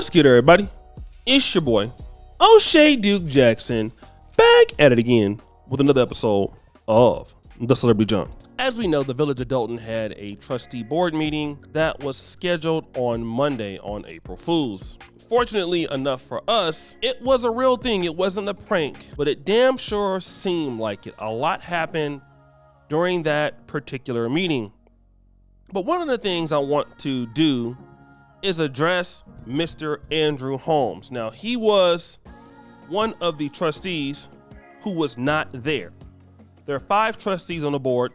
What's good, everybody? It's your boy, O'Shea Duke Jackson, back at it again with another episode of The Celebrity Junk. As we know, the Village of Dolton had a trustee board meeting that was scheduled on Monday on April Fool's. Fortunately enough for us, it was a real thing. It wasn't a prank, but it damn sure seemed like it. A lot happened during that particular meeting. But one of the things I want to do is address Mr. Andrew Holmes. Now, he was one of the trustees who was not there. There are 5 trustees on the board.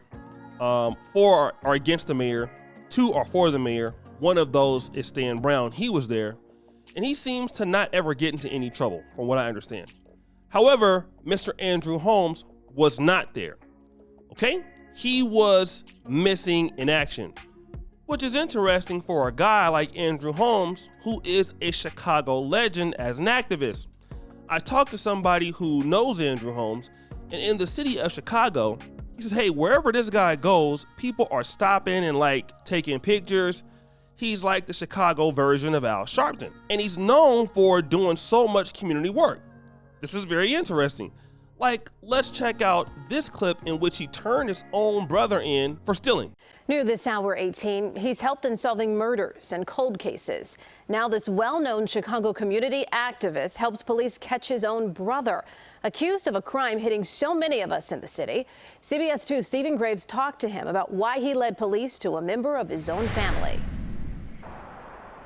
4 are against the mayor, 2 are for the mayor. One of those is Stan Brown. He was there, and he seems to not ever get into any trouble, from what I understand. However, Mr. Andrew Holmes was not there. Okay? He was missing in action, which is interesting for a guy like Andrew Holmes, who is a Chicago legend as an activist. I talked to somebody who knows Andrew Holmes, and in the city of Chicago, he says, hey, wherever this guy goes, people are stopping and taking pictures. He's like the Chicago version of Al Sharpton, and he's known for doing so much community work. This is very interesting. Let's check out this clip in which he turned his own brother in for stealing. New this hour 18, he's helped in solving murders and cold cases. Now this well-known Chicago community activist helps police catch his own brother, accused of a crime hitting so many of us in the city. CBS 2's Stephen Graves talked to him about why he led police to a member of his own family.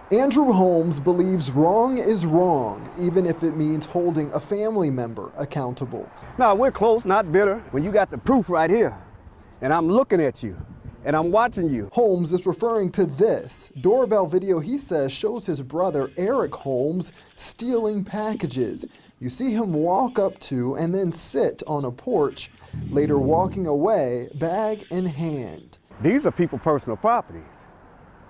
Andrew Holmes believes wrong is wrong, even if it means holding a family member accountable. No, we're close, not bitter. When you got the proof right here, and I'm looking at you, and I'm watching you. Holmes is referring to this doorbell video he says shows his brother, Eric Holmes, stealing packages. You see him walk up to and then sit on a porch, later walking away, bag in hand. These are people's personal properties.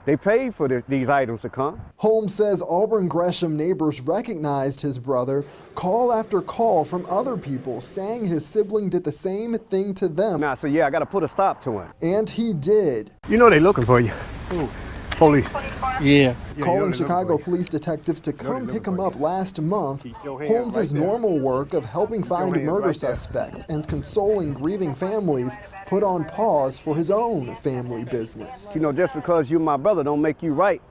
They paid for these items to come. Holmes says Auburn Gresham neighbors recognized his brother. Call after call from other people saying his sibling did the same thing to them. Nah, so yeah, I gotta put a stop to him. And he did. You know they looking for you. Ooh. Police. Yeah. Calling Chicago police detectives to come pick him up last month. Holmes' normal work of helping find murder suspects and consoling grieving families put on pause for his own family business. You know, just because you're my brother don't make you right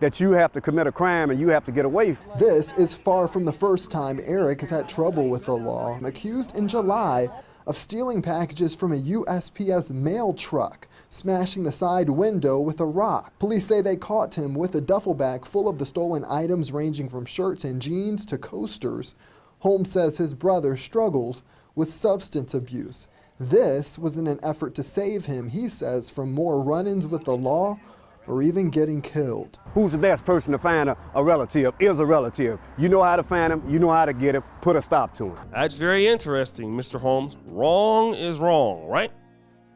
that you have to commit a crime and you have to get away. This is far from the first time Eric has had trouble with the law. Accused in July of stealing packages from a USPS mail truck, smashing the side window with a rock. Police say they caught him with a duffel bag full of the stolen items ranging from shirts and jeans to coasters. Holmes says his brother struggles with substance abuse. This was in an effort to save him, he says, from more run-ins with the law or even getting killed. Who's the best person to find a relative is a relative. You know how to find him, you know how to get him, put a stop to him. That's very interesting, Mr. Holmes. Wrong is wrong, right?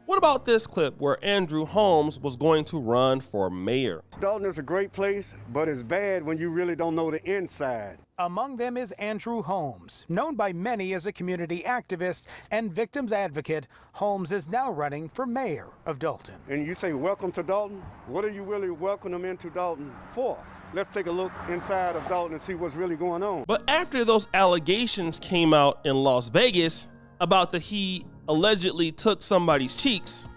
What about this clip where Andrew Holmes was going to run for mayor? Dolton is a great place, but it's bad when you really don't know the inside. Among them is Andrew Holmes, known by many as a community activist and victims advocate. Holmes is now running for mayor of Dolton. And you say, welcome to Dolton? What are you really welcoming them into Dolton for? Let's take a look inside of Dolton and see what's really going on. But after those allegations came out in Las Vegas about that he allegedly took somebody's cheeks.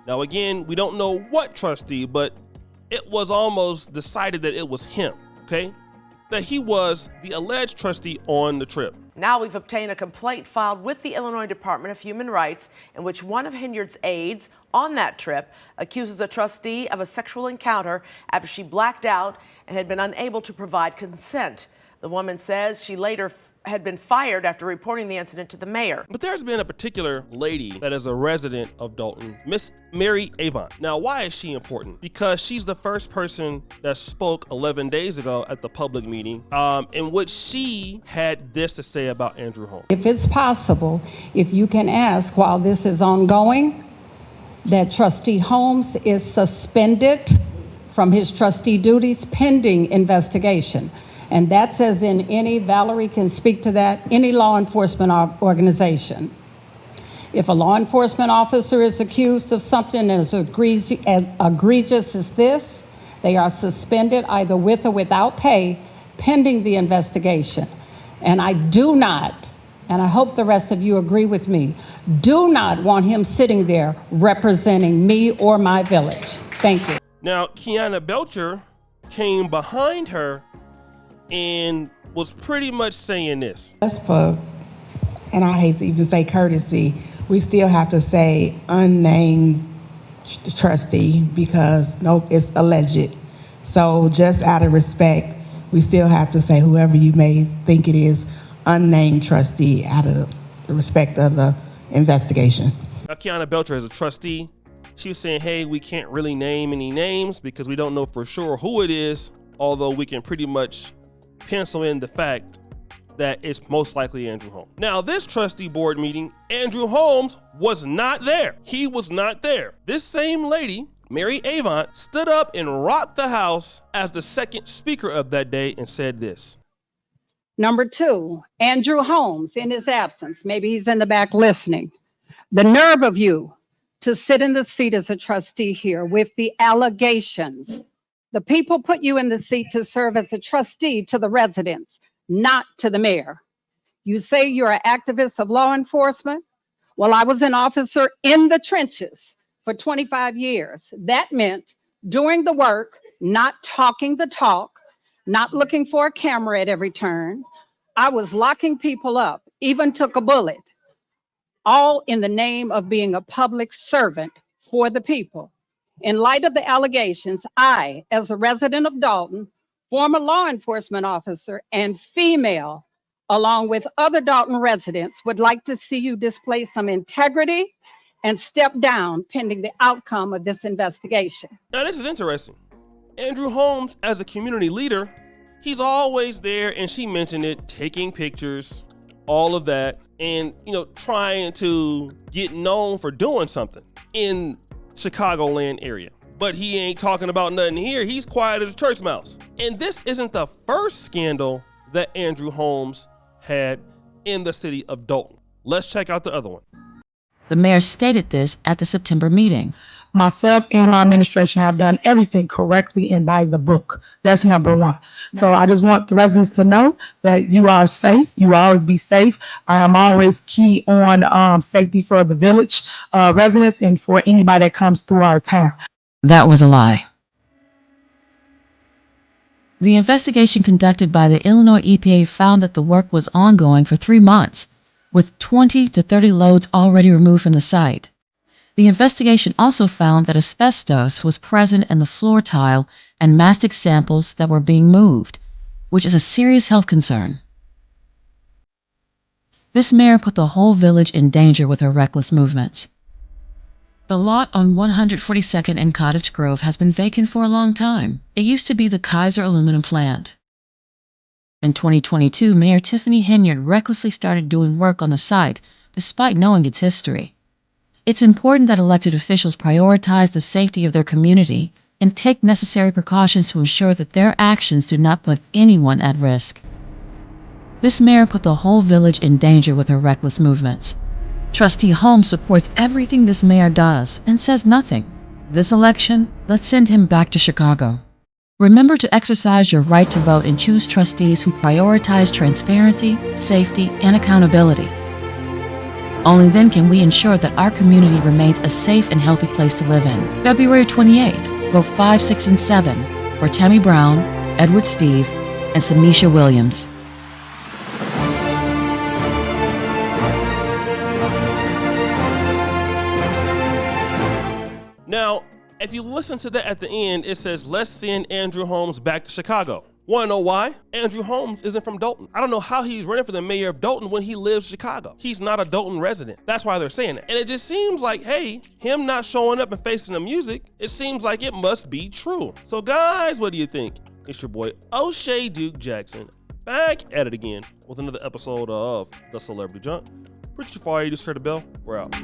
Now again, we don't know what trustee, but it was almost decided that it was him, okay? That he was the alleged trustee on the trip. Now we've obtained a complaint filed with the Illinois Department of Human Rights in which one of Henyard's aides on that trip accuses a trustee of a sexual encounter after she blacked out and had been unable to provide consent. The woman says she later had been fired after reporting the incident to the mayor. But there's been a particular lady that is a resident of Dolton, Miss Mary Avon. Now, why is she important? Because she's the first person that spoke 11 days ago at the public meeting in which she had this to say about Andrew Holmes. If it's possible, if you can ask while this is ongoing, that Trustee Holmes is suspended from his trustee duties pending investigation. And that's as in any, Valerie can speak to that, any law enforcement organization. If a law enforcement officer is accused of something as egregious as this, they are suspended either with or without pay pending the investigation. And I do not, and I hope the rest of you agree with me, do not want him sitting there representing me or my village. Thank you. Now, Kiana Belcher came behind her and was pretty much saying this. As for, and I hate to even say courtesy, we still have to say unnamed trustee because nope, it's alleged. So just out of respect, we still have to say whoever you may think it is, unnamed trustee, out of the respect of the investigation. Now, Kiana Belcher is a trustee. She was saying, hey, we can't really name any names because we don't know for sure who it is, although we can pretty much pencil in the fact that it's most likely Andrew Holmes. Now, this trustee board meeting, Andrew Holmes was not there. He was not there. This same lady, Mary Avant, stood up and rocked the house as the second speaker of that day and said this. Number two, Andrew Holmes in his absence. Maybe he's in the back listening. The nerve of you to sit in the seat as a trustee here with the allegations. The people put you in the seat to serve as a trustee to the residents, not to the mayor. You say you're an activist of law enforcement. Well, I was an officer in the trenches for 25 years. That meant doing the work, not talking the talk, not looking for a camera at every turn. I was locking people up, even took a bullet, all in the name of being a public servant for the people. In light of the allegations, I, as a resident of Dolton, former law enforcement officer and female, along with other Dolton residents, would like to see you display some integrity and step down pending the outcome of this investigation. Now, this is interesting. Andrew Holmes, as a community leader, he's always there, and she mentioned it, taking pictures, all of that, and, trying to get known for doing something in Chicagoland area. But he ain't talking about nothing here. He's quiet as a church mouse. And this isn't the first scandal that Andrew Holmes had in the city of Dolton. Let's check out the other one. The mayor stated this at the September meeting. Myself and my administration have done everything correctly and by the book. That's number one. So I just want the residents to know that you are safe. You will always be safe. I am always key on safety for the village residents and for anybody that comes through our town. That was a lie. The investigation conducted by the Illinois EPA found that the work was ongoing for 3 months, with 20 to 30 loads already removed from the site. The investigation also found that asbestos was present in the floor tile and mastic samples that were being moved, which is a serious health concern. This mayor put the whole village in danger with her reckless movements. The lot on 142nd and Cottage Grove has been vacant for a long time. It used to be the Kaiser aluminum plant. In 2022, Mayor Tiffany Henyard recklessly started doing work on the site, despite knowing its history. It's important that elected officials prioritize the safety of their community and take necessary precautions to ensure that their actions do not put anyone at risk. This mayor put the whole village in danger with her reckless movements. Trustee Holmes supports everything this mayor does and says nothing. This election, let's send him back to Chicago. Remember to exercise your right to vote and choose trustees who prioritize transparency, safety, and accountability. Only then can we ensure that our community remains a safe and healthy place to live in. February 28th, vote 5, 6, and 7 for Tammy Brown, Edward Steve, and Samisha Williams. Now, if you listen to that at the end, it says, let's send Andrew Holmes back to Chicago. Want to know why? Andrew Holmes isn't from Dolton. I don't know how he's running for the mayor of Dolton when he lives in Chicago. He's not a Dolton resident. That's why they're saying it. And it just seems like, hey, him not showing up and facing the music, it seems like it must be true. So guys, what do you think? It's your boy, O'Shea Duke Jackson, back at it again with another episode of The Celebrity Junk. Preach your fire, you just heard the bell. We're out.